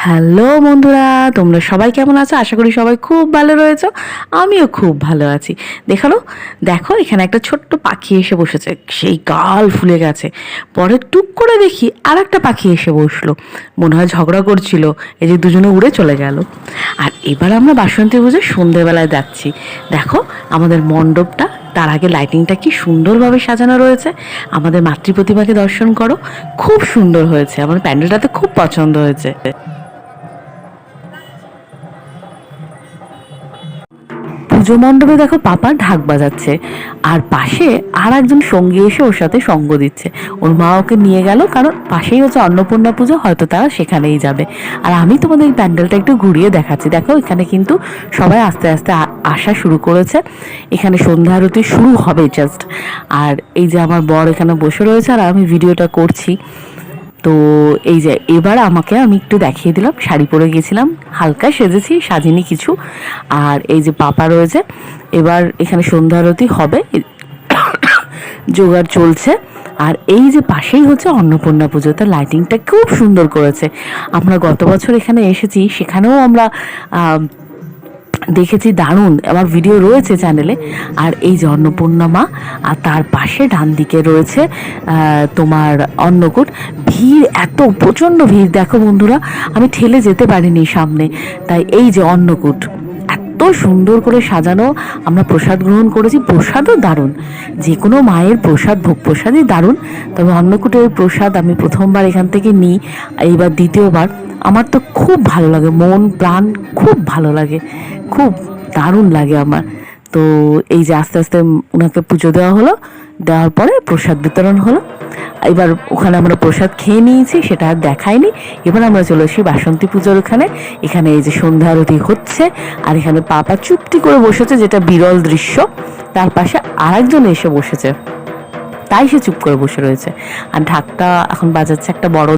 Hello বন্ধুরা, তোমরা সবাই কেমন আছো? আশা করি সবাই খুব ভালো রয়েছো। আমিও খুব ভালো আছি। দেখো এখানে একটা ছোট্ট পাখি এসে বসেছে, সেই গাল ফুলে গেছে। পরে টুক করে দেখি আর একটা পাখি এসে বসলো, মনে হয় ঝগড়া করছিল। এই যে দুজনে উড়ে চলে গেল। আর এবার আমরা বাসন্তী পুজোর সন্ধেবেলায় যাচ্ছি। দেখো আমাদের মণ্ডপটা, তার আগে লাইটিংটা কি সুন্দরভাবে সাজানো রয়েছে। আমাদের মাতৃ প্রতিমাকে দর্শন করো, খুব সুন্দর হয়েছে। আমার প্যান্ডেলটাতে খুব পছন্দ হয়েছে। পুজো মণ্ডপে দেখো পাপা ঢাক বাজাচ্ছে, আর পাশে আর একজন সঙ্গী এসে ওর সাথে সঙ্গ দিচ্ছে। ওর মা ওকে নিয়ে গেল, কারণ পাশেই হচ্ছে অন্নপূর্ণা পুজো, হয়তো তারা সেখানেই যাবে। আর আমি তোমাদের এই প্যান্ডেলটা একটু ঘুরিয়ে দেখাচ্ছি। দেখো এখানে কিন্তু সবাই আস্তে আস্তে আসা শুরু করেছে। এখানে সন্ধ্যা আরতি শুরু হবে জাস্ট। আর এই যে আমার বর এখানে বসে রয়েছে আর আমি ভিডিওটা করছি। তো এই যে এবার আমি একটু দেখিয়ে দিলাম, শাড়ি পরে গেছিলাম, হালকা সেজেছি, সাজিনি কিছু। আর এই যে পাপা রয়েছে। এবার এখানে সন্ধ্যা আরতি হবে, জোগাড় চলছে। আর এই যে পাশেই হচ্ছে অন্নপূর্ণা পুজো, তার লাইটিংটা খুব সুন্দর করেছে। আমরা গত বছর এখানে এসেছি, সেখানেও আমরা দেখেছি, দারুণ। আমার ভিডিও রয়েছে চ্যানেলে। আর এই যে অন্নপূর্ণা মা, আর তার পাশে ডান দিকে রয়েছে তোমার অন্নকূট। ভিড়, এত প্রচণ্ড ভিড় দেখো বন্ধুরা, আমি ঠেলে যেতে পারিনি সামনে। তাই এই যে অন্নকূট এত সুন্দর করে সাজানো। আমরা প্রসাদ গ্রহণ করেছি, প্রসাদও দারুণ। যে কোনো মায়ের প্রসাদ, ভোগ প্রসাদই দারুণ। তবে অন্নকূটের প্রসাদ আমি প্রথমবার এখান থেকে নিই, এইবার দ্বিতীয়বার। আমার তো খুব ভালো লাগে, মন প্রাণ খুব ভালো লাগে, খুব দারুণ লাগে আমার। তো এই যে আস্তে আস্তে ওনাকে পুজো দেওয়া হলো, দেওয়ার পরে প্রসাদ বিতরণ হলো। এবার ওখানে আমরা প্রসাদ খেয়ে নিয়েছি, সেটা আর দেখাইনি। এবার আমরা চলে আসি বাসন্তী পুজোর ওখানে। এখানে এই যে সন্ধ্যা আরতি হচ্ছে, আর এখানে পাপা চুপটি করে বসেছে, যেটা বিরল দৃশ্য। তার পাশে আরেকজন এসে বসেছে, তাই সে চুপ করে বসে রয়েছে। আর ঢাকটা এখন বাজাচ্ছে একটা বড়